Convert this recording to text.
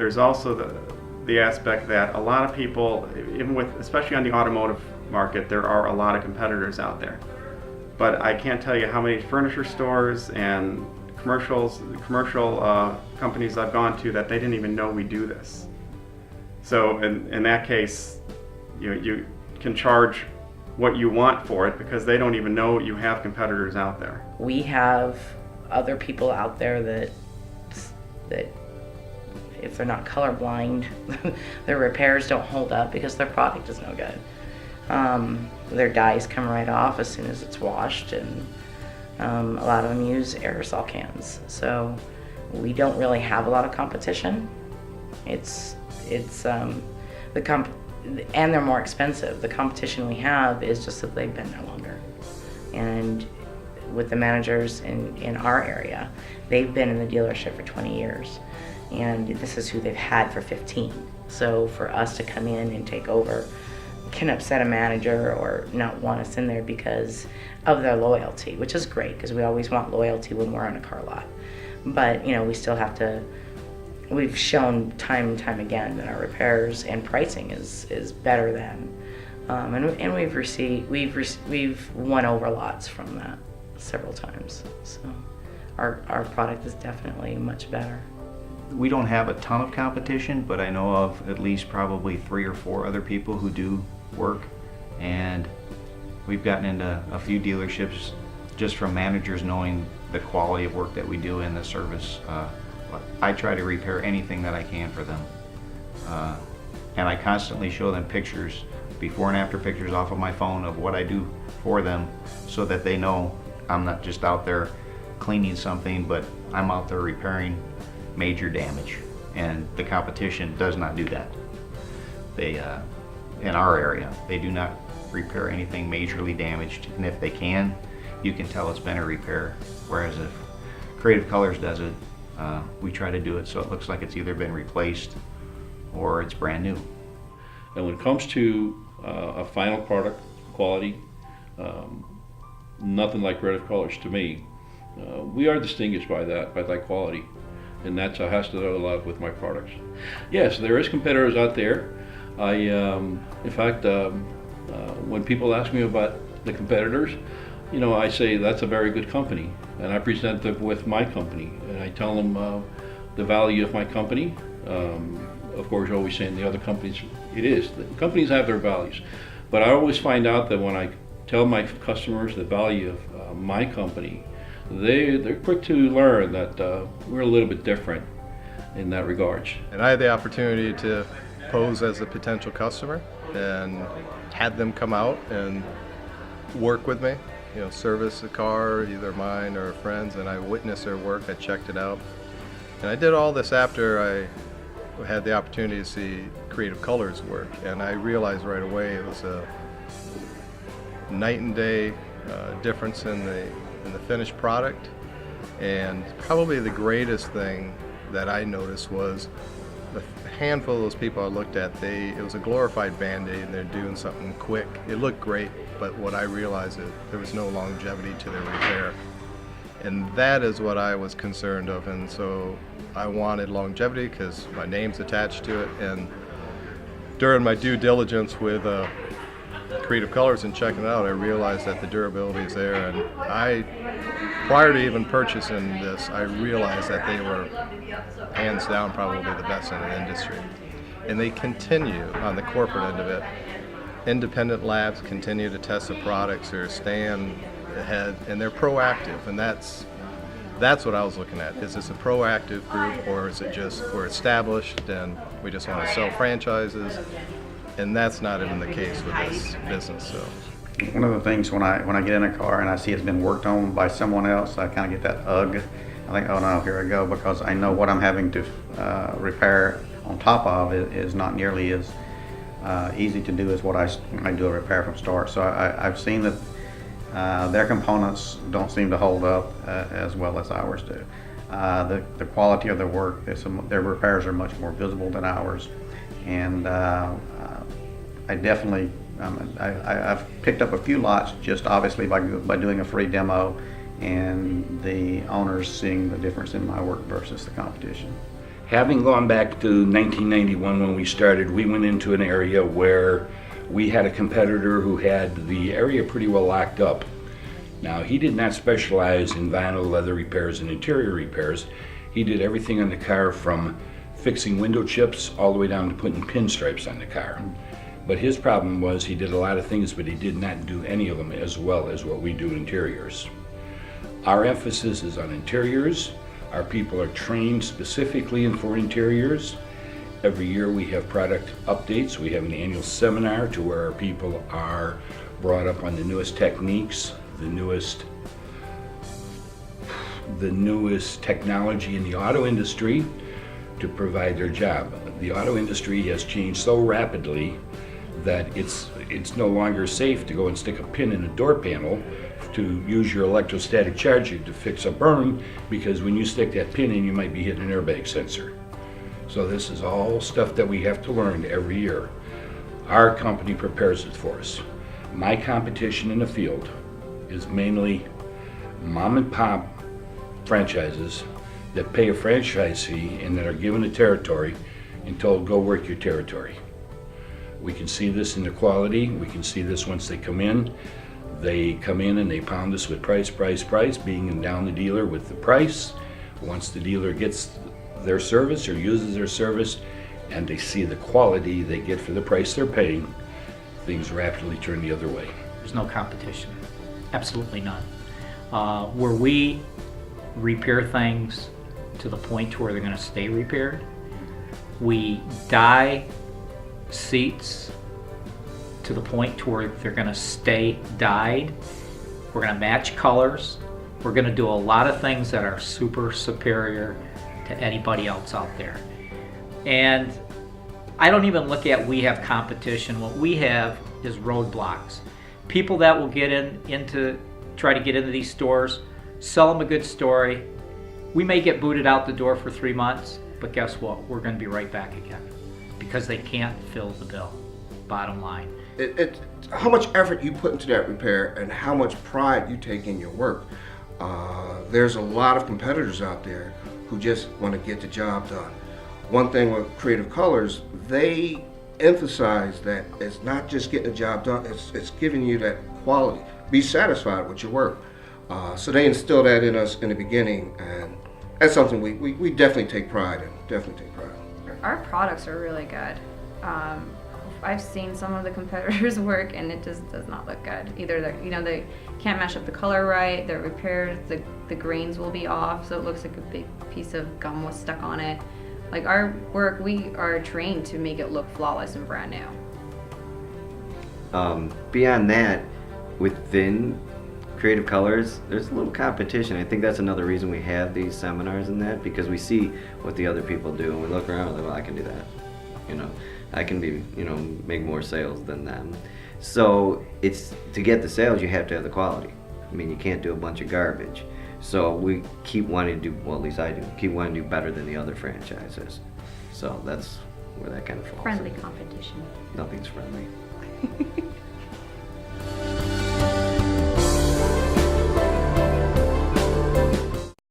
there's also the aspect that a lot of people, even with, especially on the automotive market, there are a lot of competitors out there. But I can't tell you how many furniture stores and commercial companies I've gone to that they didn't even know we do this. So in that case, you can charge what you want for it because they don't even know you have competitors out there. We have other people out there that if they're not colorblind, their repairs don't hold up because their product is no good. Their dyes come right off as soon as it's washed, and a lot of them use aerosol cans. So we don't really have a lot of competition. And they're more expensive. The competition we have is just that they've been there longer. And with the managers in our area, they've been in the dealership for 20 years. And this is who they've had for 15. So for us to come in and take over can upset a manager or not want us in there because of their loyalty, which is great because we always want loyalty when we're on a car lot. But we still have to. We've shown time and time again that our repairs and pricing is better than, and we've won over lots from that several times. So our product is definitely much better. We don't have a ton of competition, but I know of at least probably 3 or 4 other people who do work, and we've gotten into a few dealerships just from managers knowing the quality of work that we do and the service. I try to repair anything that I can for them, and I constantly show them pictures, before and after pictures off of my phone of what I do for them, so that they know I'm not just out there cleaning something, but I'm out there repairing major damage, and the competition does not do that. They, in our area, they do not repair anything majorly damaged, and if they can, you can tell it's been a repair, whereas if Creative Colors does it, we try to do it so it looks like it's either been replaced or it's brand new. And when it comes to a final product quality, nothing like Creative Colors to me. We are distinguished by that quality, and that has to do a lot with my products. Yes, there is competitors out there. In fact, when people ask me about the competitors, I say that's a very good company, and I present them with my company, and I tell them the value of my company. Of course, always saying the other companies, the companies have their values, but I always find out that when I tell my customers the value of my company, they're quick to learn that we're a little bit different in that regards. And I had the opportunity to pose as a potential customer and had them come out and work with me. Service a car, either mine or a friend's, and I witnessed their work, I checked it out. And I did all this after I had the opportunity to see Creative Colors work, and I realized right away it was a night and day difference in the finished product. And probably the greatest thing that I noticed was the handful of those people I looked at, it was a glorified Band-Aid and they're doing something quick. It looked great, but what I realized is there was no longevity to their repair. And that is what I was concerned of, and so I wanted longevity because my name's attached to it. And during my due diligence with Creative Colors and checking it out, I realized that the durability is there, and prior to even purchasing this, I realized that they were hands down probably the best in the industry. And they continue on the corporate end of it. Independent labs continue to test the products, they're staying ahead, and they're proactive, and that's what I was looking at. Is this a proactive group, or is it just we're established and we just want to sell franchises? And that's not even the case with this business. So one of the things when I get in a car and I see it's been worked on by someone else, I kind of get that ugh. I think, oh no, here I go, because I know what I'm having to repair on top of is not nearly as easy to do as what I do a repair from start. So I've seen that their components don't seem to hold up as well as ours do. The quality of their work, their repairs are much more visible than ours, and I definitely I've picked up a few lots just obviously by doing a free demo and the owners seeing the difference in my work versus the competition. Having gone back to 1991 when we started, we went into an area where we had a competitor who had the area pretty well locked up. Now, he did not specialize in vinyl, leather repairs, and interior repairs. He did everything on the car from fixing window chips all the way down to putting pinstripes on the car. But his problem was he did a lot of things, but he did not do any of them as well as what we do interiors. Our emphasis is on interiors. Our people are trained specifically in for interiors. Every year we have product updates. We have an annual seminar to where our people are brought up on the newest techniques, the newest technology in the auto industry to provide their job. The auto industry has changed so rapidly that it's no longer safe to go and stick a pin in a door panel to use your electrostatic charger to fix a burn, because when you stick that pin in, you might be hitting an airbag sensor. So this is all stuff that we have to learn every year. Our company prepares it for us. My competition in the field is mainly mom and pop franchises that pay a franchise fee and that are given a territory and told, go work your territory. We can see this in the quality. We can see this once they come in. They come in and they pound us with price, being down the dealer with the price. Once the dealer gets their service or uses their service and they see the quality they get for the price they're paying, things rapidly turn the other way. There's no competition, absolutely none. Where we repair things to the point to where they're gonna stay repaired, we dye seats to the point to where they're gonna stay dyed. We're gonna match colors. We're gonna do a lot of things that are super superior to anybody else out there. And I don't even look at we have competition. What we have is roadblocks. People that will try to get into these stores, sell them a good story. We may get booted out the door for 3 months, but guess what? We're gonna be right back again because they can't fill the bill, bottom line. It's how much effort you put into that repair and how much pride you take in your work. There's a lot of competitors out there who just want to get the job done. One thing with Creative Colors, they emphasize that it's not just getting the job done, it's giving you that quality. Be satisfied with your work. So they instill that in us in the beginning, and that's something we definitely take pride in, Our products are really good. I've seen some of the competitors work and it just does not look good. Either they can't match up the color right, their repairs, the grains will be off, so it looks like a big piece of gum was stuck on it. Like our work, we are trained to make it look flawless and brand new. Beyond that, within Creative Colors, there's a little competition. I think that's another reason we have these seminars and that, because we see what the other people do and we look around and we're like, well, I can do that. I can be, make more sales than them. So it's, to get the sales, you have to have the quality. I mean, you can't do a bunch of garbage. So we keep wanting to do, well, at least I do, keep wanting to do better than the other franchises. So that's where that kind of falls. Friendly competition. Nothing's friendly.